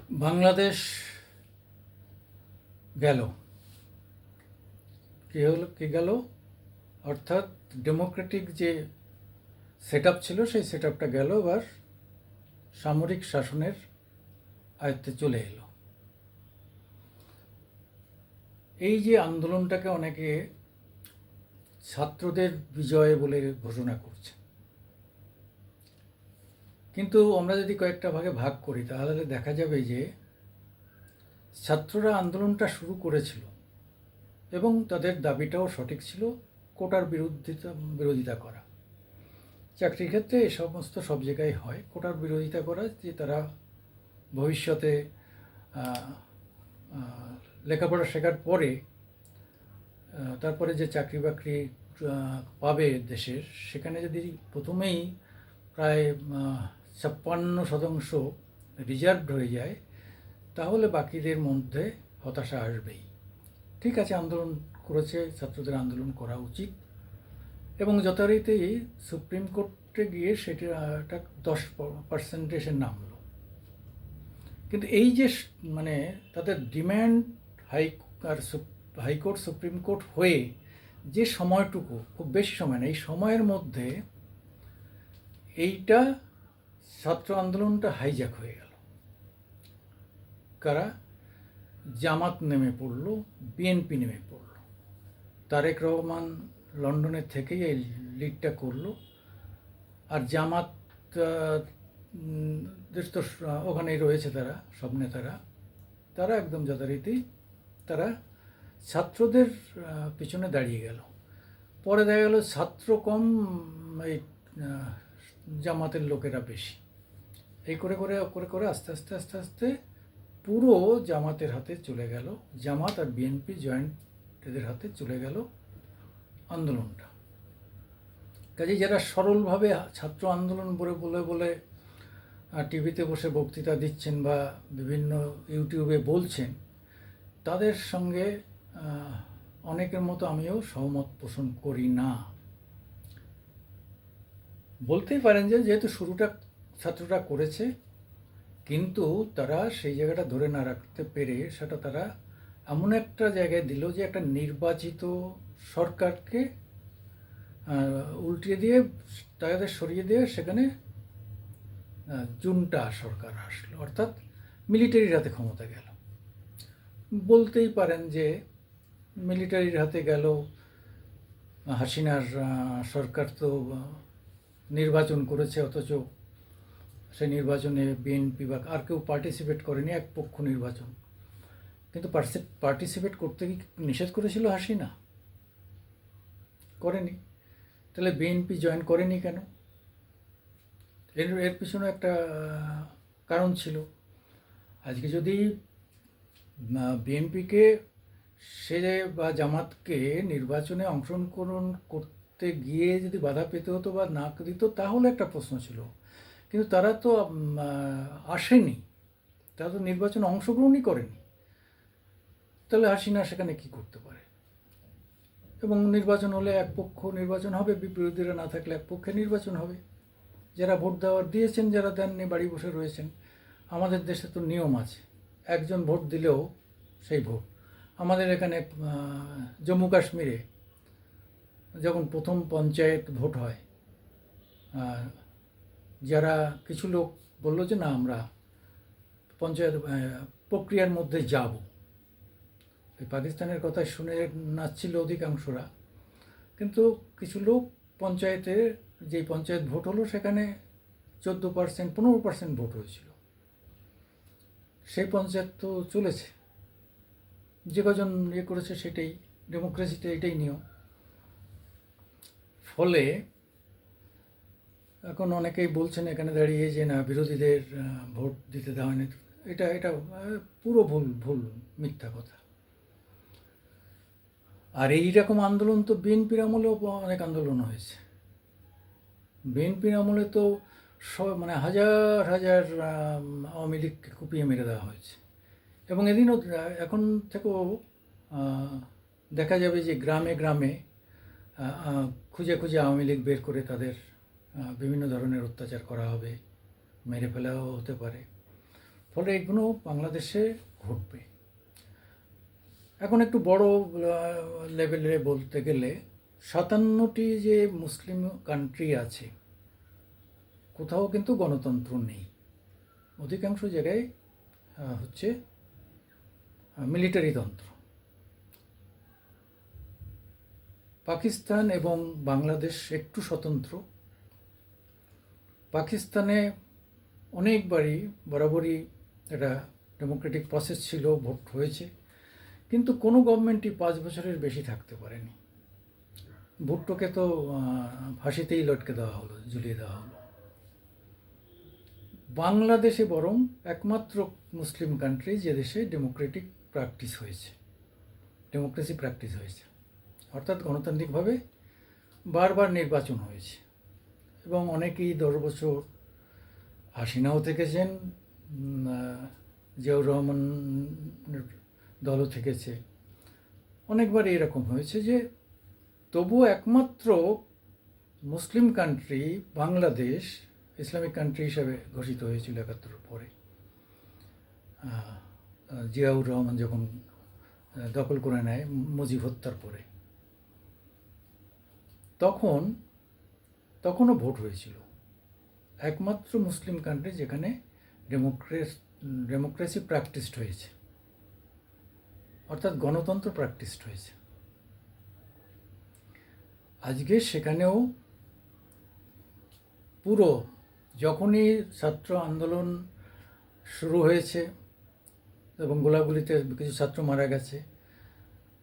বাংলাদেশ গেল, কি গেল, অর্থাৎ ডেমোক্রেটিক যে সেট আপ ছিল সেই সেট আপটা গেল, এবার সামরিক শাসনের আয়ত্তে চলে এলো। এই যে আন্দোলনটাকে অনেকে ছাত্রদের বিজয় বলে ঘোষণা করছে, কিন্তু আমরা যদি কয়েকটা ভাগে ভাগ করি তাহলে দেখা যাবে যে ছাত্ররা আন্দোলনটা শুরু করেছিল এবং তাদের দাবিটাও সঠিক ছিল, কোটার বিরোধিতা করা। চাকরির ক্ষেত্রে এ সমস্ত সব জায়গায় হয়, কোটার বিরোধিতা করা, যে তারা ভবিষ্যতে লেখাপড়া শেখার পরে তারপরে যে চাকরি বাকরি পাবে দেশের, সেখানে যদি প্রথমেই প্রায় 56% রিজার্ভড হয়ে যায়, তাহলে বাকিদের মধ্যে হতাশা আসবেই। ঠিক আছে, আন্দোলন করেছে, ছাত্রদের আন্দোলন করা উচিত, এবং যথারীতি সুপ্রিম কোর্টে গিয়ে সেটা 10% নামলো। কিন্তু এই যে মানে তাদের ডিম্যান্ড হাইকোর্ট সুপ্রিম কোর্ট হয়ে যে সময়টুকু, খুব বেশি সময় না, এই সময়ের মধ্যে এইটা ছাত্র আন্দোলনটা হাইজ্যাক হয়ে গেল। কারা? জামাত নেমে পড়ল, বিএনপি নেমে পড়ল। তারেক রহমান লন্ডনের থেকেই এই লিডটা করলো, আর জামাত দেশ তো ওখানেই রয়েছে, তারা সব নেতারা, তারা একদম যথারীতি তারা ছাত্রদের পিছনে দাঁড়িয়ে গেল। পরে দেখা গেল ছাত্র কম, এই জামাতের লোকেরা বেশি। এই করে করে করে করে আস্তে আস্তে আস্তে আস্তে পুরো জামাতের হাতে চলে গেল, জামাত আর বিএনপি জয়েন্ট এদের হাতে চলে গেল আন্দোলনটা। কাজেই যারা সরলভাবে ছাত্র আন্দোলন বলে বলে টিভিতে বসে বক্তৃতা দিচ্ছেন বা বিভিন্ন ইউটিউবে বলছেন, তাদের সঙ্গে অনেকের মতো আমিও সহমত পোষণ করি না। বলতেই পারেন যে যেহেতু শুরুটা ছাত্ররা করেছে, কিন্তু তারা সেই জায়গাটা ধরে না রাখতে পেরে সেটা তারা এমন একটা জায়গায় দিল যে একটা নির্বাচিত সরকারকে উল্টিয়ে দিয়ে, তাদের সরিয়ে দিয়ে সেখানে জুনটা সরকার আসলো, অর্থাৎ মিলিটারির হাতে ক্ষমতা গেল। বলতেই পারেন যে মিলিটারির হাতে গেল, হাসিনার সরকার তো নির্বাচন করেছে, অথচ সেই নির্বাচনে বিএনপি বা আর কেউ পার্টিসিপেট করেনি, এক পক্ষ নির্বাচন। কিন্তু পার্টিসিপেট করতে কি নিষেধ করেছিল হাসিনা? করেনি। তাহলে বিএনপি জয়েন করেনি কেন? এর পিছনে একটা কারণ ছিল। আজকে যদি বিএনপিকে সে বা জামাতকে নির্বাচনে অংশগ্রহণ করতে গিয়ে যদি বাধা পেতে হতো বা না দিত, তাহলে একটা প্রশ্ন ছিল। কিন্তু তারা তো আসেনি, তারা তো নির্বাচনে অংশগ্রহণই করেনি। তাহলে হাসিনা সেখানে কি করতে পারে? এবং নির্বাচন হলে এক পক্ষ নির্বাচন হবে, বিরোধীরা না থাকলে এক পক্ষে নির্বাচন হবে। যারা ভোট দেওয়ার দিয়েছেন, যারা দেননি বাড়ি বসে রয়েছেন। আমাদের দেশে তো নিয়ম আছে, একজন ভোট দিলেও সেই ভোট। আমাদের এখানে জম্মু কাশ্মীরে যখন প্রথম পঞ্চায়েত ভোট হয়, যারা কিছু লোক বলল যে না, আমরা পঞ্চায়েত প্রক্রিয়ার মধ্যে যাব, পাকিস্তানের কথা শুনে নাচছিল অধিকাংশরা, কিন্তু কিছু লোক পঞ্চায়েতে, যেই পঞ্চায়েত ভোট হলো সেখানে 14%, 15% ভোট হয়েছিল, সেই পঞ্চায়েত তো চলেছে। যে কজন ইয়ে করেছে সেটাই ডেমোক্রেসিতে, এটাই নিয়ম। ফলে এখন অনেকেই বলছেন এখানে দাঁড়িয়ে যে না, বিরোধীদের ভোট দিতে দেওয়া হয়নি। এটা পুরো ভুল মিথ্যা কথা। আর এইরকম আন্দোলন তো বিএনপির আমলেও অনেক আন্দোলন হয়েছে। বিএনপির আমলে তো মানে হাজার হাজার আওয়ামী লীগকে কুপিয়ে মেরে দেওয়া হয়েছে। এবং এদিনও, এখন থেকেও দেখা যাবে যে গ্রামে গ্রামে খুঁজে খুঁজে আওয়ামী লীগ বের করে তাদের বিভিন্ন ধরনের অত্যাচার করা হবে, মেরে ফেলাও হতে পারে। ফলে এগুলো বাংলাদেশে ঘটবে। এখন একটু বড় লেভেলে বলতে গেলে 57টি যে মুসলিম কান্ট্রি আছে, কোথাও কিন্তু গণতন্ত্র নেই। অধিকাংশ জায়গায় হচ্ছে মিলিটারি তন্ত্র। পাকিস্তান এবং বাংলাদেশ একটু স্বতন্ত্র। পাকিস্তানে অনেকবারই বরাবরই একটা ডেমোক্রেটিক প্রসেস ছিল, ভোট হয়েছে, কিন্তু কোনো গভর্নমেন্টই 5 বছরের বেশি থাকতে পারেনি। ভুট্টোকে তো ফাঁসিতেই লটকে দেওয়া হলো, ঝুলিয়ে দেওয়া হলো। বাংলাদেশে বরং একমাত্র মুসলিম কান্ট্রি যে দেশে ডেমোক্রেসি প্র্যাকটিস হয়েছে, অর্থাৎ গণতান্ত্রিকভাবে বারবার নির্বাচন হয়েছে এবং অনেকেই 10 বছর হাসিনাও থেকেছেন, জিয়াউর রহমানের দলও থেকেছে। অনেকবার এরকম হয়েছে যে তবুও একমাত্র মুসলিম কান্ট্রি বাংলাদেশ ইসলামিক কান্ট্রি হিসাবে ঘোষিত হয়েছিল 71 পরে, জিয়াউর রহমান যখন দখল করে নেয় মুজিব হত্যার পরে। তখনও ভোট হয়েছিল। একমাত্র মুসলিম কান্ট্রি যেখানে ডেমোক্রেসি প্র্যাকটিসড হয়েছে, অর্থাৎ গণতন্ত্র প্র্যাকটিসড হয়েছে। আজকে সেখানেও পুরো যখনই ছাত্র আন্দোলন শুরু হয়েছে এবং গোলাগুলিতে কিছু ছাত্র মারা গেছে,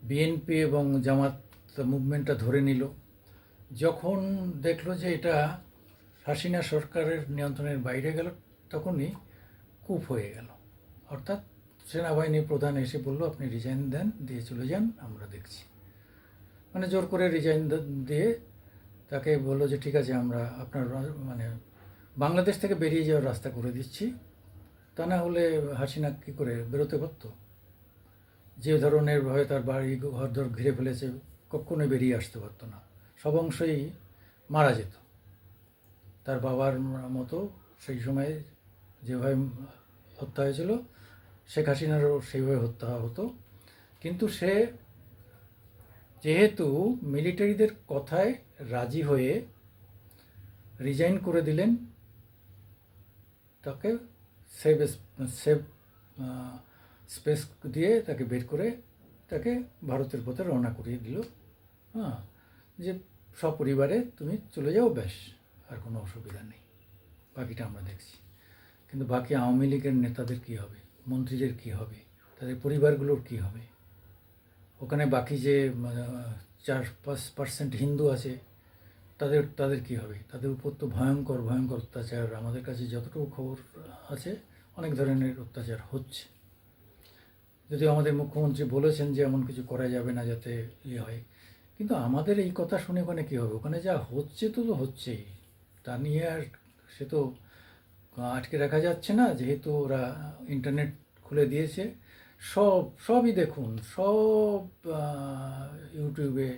বিএনপি এবং জামাত মুভমেন্টটা ধরে নিল। যখন দেখলো যে এটা হাসিনা সরকারের নিয়ন্ত্রণের বাইরে গেল, তখনই কূপ হয়ে গেল। অর্থাৎ সেনাবাহিনী প্রধান এসে বলল, আপনি রিজাইন দেন, দিয়ে চলে যান, আমরা দেখছি। মানে জোর করে রিজাইন দিয়ে তাকে বললো যে ঠিক আছে, আমরা আপনার মানে বাংলাদেশ থেকে বেরিয়ে যাওয়ার রাস্তা করে দিচ্ছি। তা না হলে হাসিনা কী করে বেরোতে পারত? যে ধরনের ভয়ে তার বাড়ি ঘরদর ঘিরে ফেলেছে, কখনোই বেরিয়ে আসতে পারতো না। সব অংশই মারা যেত। তার বাবার মতো সেই সময় যেভাবে হত্যা হয়েছিল, শেখ হাসিনারও সেইভাবে হত্যা হতো। কিন্তু সে যেহেতু মিলিটারিদের কথায় রাজি হয়ে রিজাইন করে দিলেন, তাকে সেভ স্পেস দিয়ে তাকে বের করে তাকে ভারতের পথে রওনা করিয়ে দিল। যে সপরিবারে তুমি চলে যাও, ব্যাস, আর কোনো অসুবিধা নেই, বাকিটা আমরা দেখছি। কিন্তু বাকি আওয়ামী লীগের নেতাদের কী হবে, মন্ত্রীদের কী হবে, তাদের পরিবারগুলোর কী হবে? ওখানে বাকি যে 4-5% হিন্দু আছে, তাদের কী হবে? তাদের উপর তো ভয়ঙ্কর অত্যাচার, আমাদের কাছে যতটুকু খবর আছে অনেক ধরনের অত্যাচার হচ্ছে। যদিও আমাদের মুখ্যমন্ত্রী বলেছেন যে এমন কিছু করা যাবে না যাতে হয়, কিন্তু আমাদের এই কথা শুনে ওখানে কী হবে? ওখানে যা হচ্ছে তো হচ্ছেই, তা নিয়ে আর সে তো আটকে রাখা যাচ্ছে না। যেহেতু ওরা ইন্টারনেট খুলে দিয়েছে, সবই দেখুন, সব ইউটিউবে,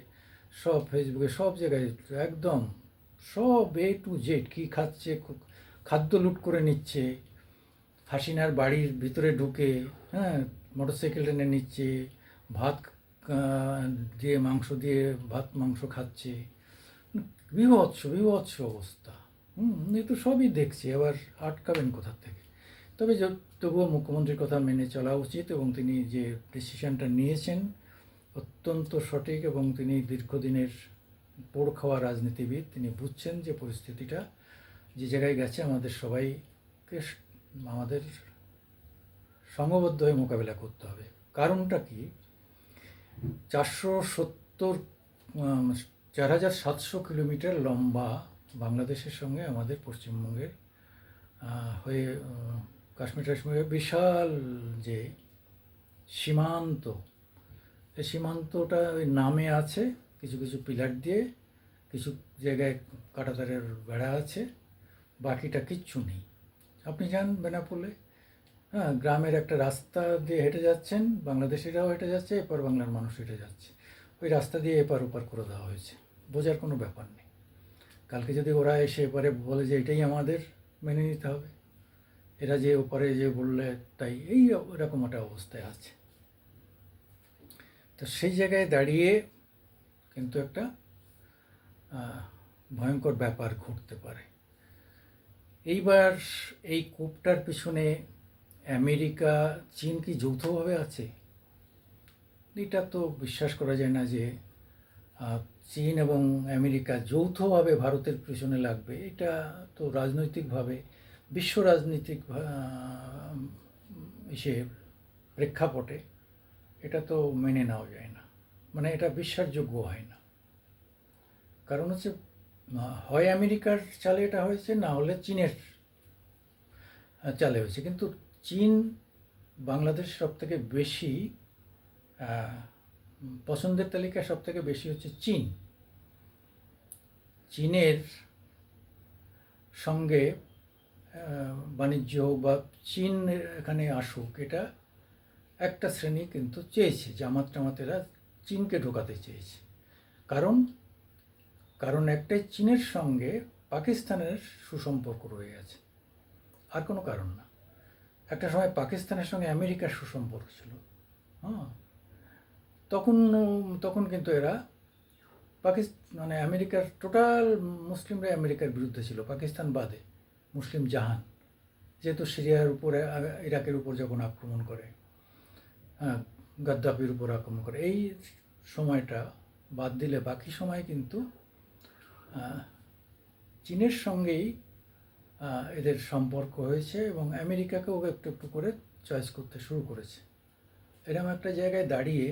সব ফেসবুকে, সব জায়গায় একদম সব A to Z কী খাচ্ছে, খাদ্য লুট করে নিচ্ছে, হাসিনার বাড়ির ভিতরে ঢুকে মোটরসাইকেল টেনে নিচ্ছে, ভাত দিয়ে মাংস দিয়ে মাংস খাচ্ছে, বিভৎস অবস্থা। এ তো সবই দেখছি, আবার আটকাবেন কোথার থেকে? তবে তবুও মুখ্যমন্ত্রীর কথা মেনে চলা উচিত এবং তিনি যে ডিসিশনটা নিয়েছেন অত্যন্ত সঠিক এবং তিনি দীর্ঘদিনের পোড় খাওয়া রাজনীতিবিদ। তিনি বুঝছেন যে পরিস্থিতিটা যে জায়গায় গেছে আমাদের সবাইকে আমাদের সংঘবদ্ধ হয়ে মোকাবিলা করতে হবে। কারণটা কি? 4,700 কিলোমিটার লম্বা বাংলাদেশের সঙ্গে আমাদের পশ্চিমবঙ্গের হয়ে কাশ্মীর বিশাল যে সীমান্ত, এই সীমান্তটা ওই নামে আছে, কিছু পিলার দিয়ে, কিছু জায়গায় কাঁটাতারের বেড়া আছে, বাকিটা কিচ্ছু নেই। আপনি যান বেনাপোলে, গ্রামের একটা রাস্তা দিয়ে হেঁটে যাচ্ছেন, বাংলাদেশিরাও হেঁটে যাচ্ছে, এপার বাংলার মানুষ হেঁটে যাচ্ছে, ওই রাস্তা দিয়ে এপার ওপার করে দেওয়া হয়েছে, বোঝার কোনো ব্যাপার নেই। কালকে যদি ওরা এসে এপারে বলে যে এটাই আমাদের, মেনে নিতে হবে। এরা যে ওপারে যে বললে তাই, এই এরকম একটা অবস্থায় আছে। তো সেই জায়গায় দাঁড়িয়ে কিন্তু একটা ভয়ঙ্কর ব্যাপার ঘটতে পারে। এইবার এই কূপটার পিছনে আমেরিকা, চীন কি যৌথভাবে আছে? এটা তো বিশ্বাস করা যায় না যে চীন এবং আমেরিকা যৌথভাবে ভারতের পিছনে লাগবে। এটা তো রাজনৈতিকভাবে, বিশ্ব রাজনৈতিক প্রেক্ষাপটে এটা তো মেনে নেওয়া যায় না, মানে এটা বিশ্বাসযোগ্য হয় না। কারণ হচ্ছে হয় আমেরিকার চালে এটা হয়েছে, না হলে চীনের চালে হয়েছে। কিন্তু চীন বাংলাদেশ সব থেকে বেশি পছন্দের তালিকা সব থেকে বেশি হচ্ছে চীন। চীনের সঙ্গে বাণিজ্য হোক বা চীন এখানে আসুক, এটা একটা শ্রেণী কিন্তু চেয়েছে, জামাতেরা চীনকে ঢোকাতে চেয়েছে। কারণ একটাই, চীনের সঙ্গে পাকিস্তানের সুসম্পর্ক রয়ে গেছে, আর কোনো কারণ না। একটা সময় পাকিস্তানের সঙ্গে আমেরিকার সুসম্পর্ক ছিল, হ্যাঁ। তখন কিন্তু এরা মানে আমেরিকার টোটাল মুসলিমরা আমেরিকার বিরুদ্ধে ছিল, পাকিস্তান বাদে। মুসলিম জাহান, যেহেতু সিরিয়ার উপরে, ইরাকের উপর যখন আক্রমণ করে, হ্যাঁ, গাদ্দাফির উপর আক্রমণ করে, এই সময়টা বাদ দিলে বাকি সময় কিন্তু চীনের সঙ্গেই এদের সম্পর্ক হয়েছে এবং আমেরিকাকেও একটু একটু করে চয়েস করতে শুরু করেছে। এরকম একটা জায়গায় দাঁড়িয়ে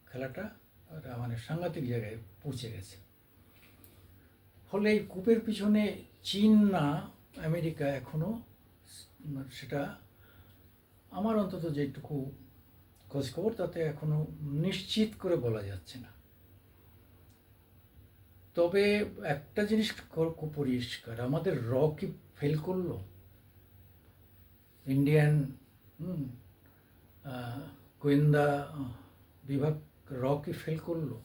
খেলাটা মানে সাংঘাতিক জায়গায় পৌঁছে গেছে। ফলে এই কূপের পিছনে চীন না আমেরিকা, এখনও সেটা আমার অন্তত যেটুকু খোঁজখবর তাতে এখনও নিশ্চিত করে বলা যাচ্ছে না। তবে একটা জিনিস পরিষ্কার, আমাদের র কি ফেল করলো? ইন্ডিয়ান গোয়েন্দা বিভাগ র কি ফেল করলো?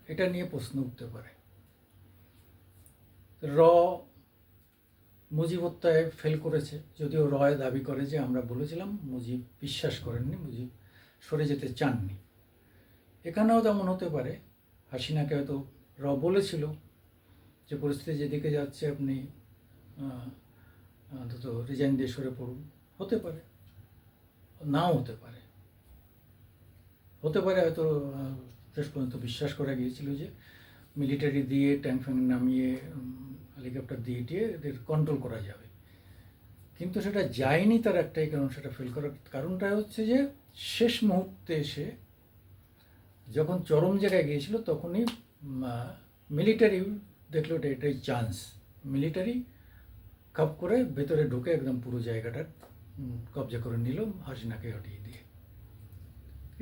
এটা নিয়ে প্রশ্ন উঠতে পারে। র মুজিব হত্যায় ফেল করেছে, যদিও রয় দাবি করে যে আমরা বলেছিলাম, মুজিব বিশ্বাস করেননি, মুজিব সরে যেতে চাননি। এখানেও তেমন হতে পারে, হাসিনাকে হয়তো র বলেছিল যে পরিস্থিতি যেদিকে যাচ্ছে আপনি অন্তত রিজাইন দিয়ে সরে পড়ুন। হতে পারে, নাও হতে পারে। হয়তো শেষ পর্যন্ত বিশ্বাস করা গিয়েছিল যে মিলিটারি দিয়ে, ট্যাঙ্ক ফ্যাঙ্ক নামিয়ে, হেলিকপ্টার দিয়ে এদের কন্ট্রোল করা যাবে। কিন্তু সেটা যায়নি, তার একটাই কারণ, সেটা ফেল করার কারণটা হচ্ছে যে শেষ মুহূর্তে এসে যখন চরম জায়গায় গিয়েছিল, তখনই মিলিটারি দেখলো এটাই চান্স। মিলিটারি খাপ করে ভেতরে ঢুকে একদম পুরো জায়গাটা কবজা করে নিল, হাসিনাকে হটিয়ে দিয়ে।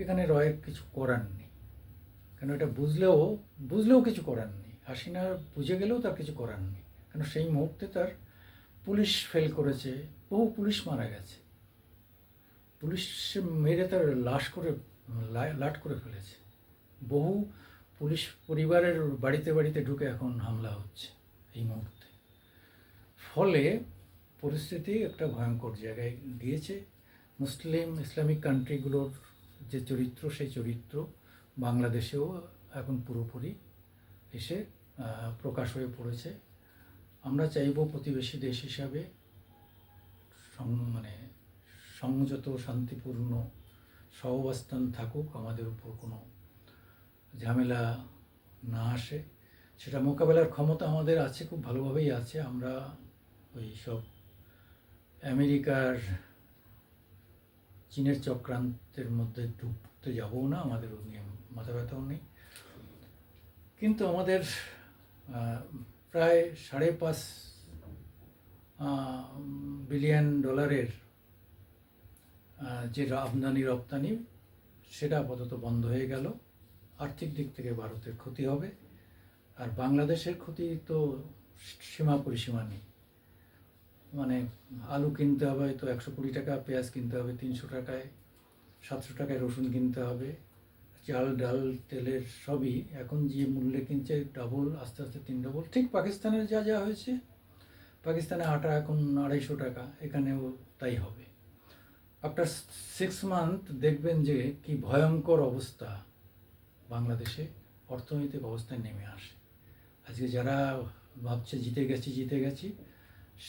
এখানে রয়ের কিছু করার নেই, কেন এটা বুঝলেও কিছু করার নেই। হাসিনা বুঝে গেলেও তার কিছু করার নেই, কেন সেই মুহূর্তে তার পুলিশ ফেল করেছে, বহু পুলিশ মারা গেছে, পুলিশ মেরে তার লাট করে ফেলেছে। বহু পুলিশ পরিবারের বাড়িতে ঢুকে এখন হামলা হচ্ছে এই মুহূর্তে। ফলে পরিস্থিতি একটা ভয়ঙ্কর জায়গায় গিয়েছে। ইসলামিক কান্ট্রিগুলোর যে চরিত্র, সেই চরিত্র বাংলাদেশেও এখন পুরোপুরি এসে প্রকাশ হয়ে পড়েছে। আমরা চাইব প্রতিবেশী দেশ হিসাবে মানে সংযত, শান্তিপূর্ণ সহাবস্থান থাকুক, আমাদের উপর কোনো ঝামেলা না আসে। সেটা মোকাবেলার ক্ষমতা আমাদের আছে, খুব ভালোভাবেই আছে। আমরা ওই সব আমেরিকার, চীনের চক্রান্তের মধ্যে ঢুকতে যাবো না, আমাদের ও নিয়ে মাথা ব্যথাও নেই। কিন্তু আমাদের প্রায় $5.5 বিলিয়ন যে আমদানি রপ্তানি, সেটা আপাতত বন্ধ হয়ে গেল। আর্থিক দিক থেকে ভারতের ক্ষতি হবে, আর বাংলাদেশের ক্ষতি তো সীমা পরিসীমা নেই। মানে আলু কিনতে হবে তো 120 টাকা, পেঁয়াজ কিনতে হবে 300 টাকায়, 700 টাকায় রসুন কিনতে হবে, চাল ডাল তেলের সবই এখন যে মূল্যে কিনছে ডাবল, আস্তে আস্তে 3 ডবল। ঠিক পাকিস্তানের যা হয়েছে, পাকিস্তানে আটা এখন 250 টাকা, এখানেও তাই হবে। আফটার 6 মান্থ দেখবেন যে কি ভয়ঙ্কর অবস্থা বাংলাদেশে অর্থনৈতিক অবস্থায় নেমে আসে। আজকে যারা ভাবছে জিতে গেছি,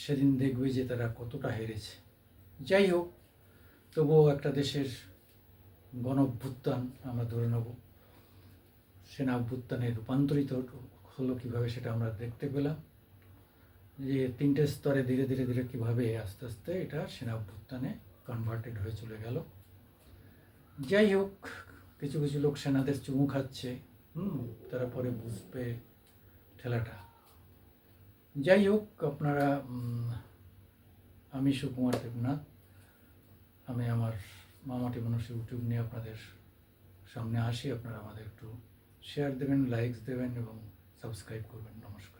সেদিন দেখবে যে তারা কতটা হেরেছে। যাই হোক, তবুও একটা দেশের গণ অভ্যুত্থান আমরা ধরে নেব, সেনা অভ্যুত্থানে রূপান্তরিত হলো কীভাবে সেটা আমরা দেখতে পেলাম, যে 3টে স্তরে ধীরে ধীরে ধীরে কীভাবে আস্তে আস্তে এটা সেনা অভ্যুত্থানে কনভার্টেড হয়ে চলে গেল। যাই হোক, কিছু কিছু লোক সেনাদের চুমু খাচ্ছে, তারা পরে বুঝবে ঠেলাটা। যাই হোক, আপনারা আমি সুকুমার দেবনাথ, আমি আমার মামাটি মানুষ ইউটিউব নিয়ে আপনাদের সামনে আসি। আপনারা আমাদের একটু শেয়ার দেবেন, লাইকস দেবেন এবং সাবস্ক্রাইব করবেন। নমস্কার।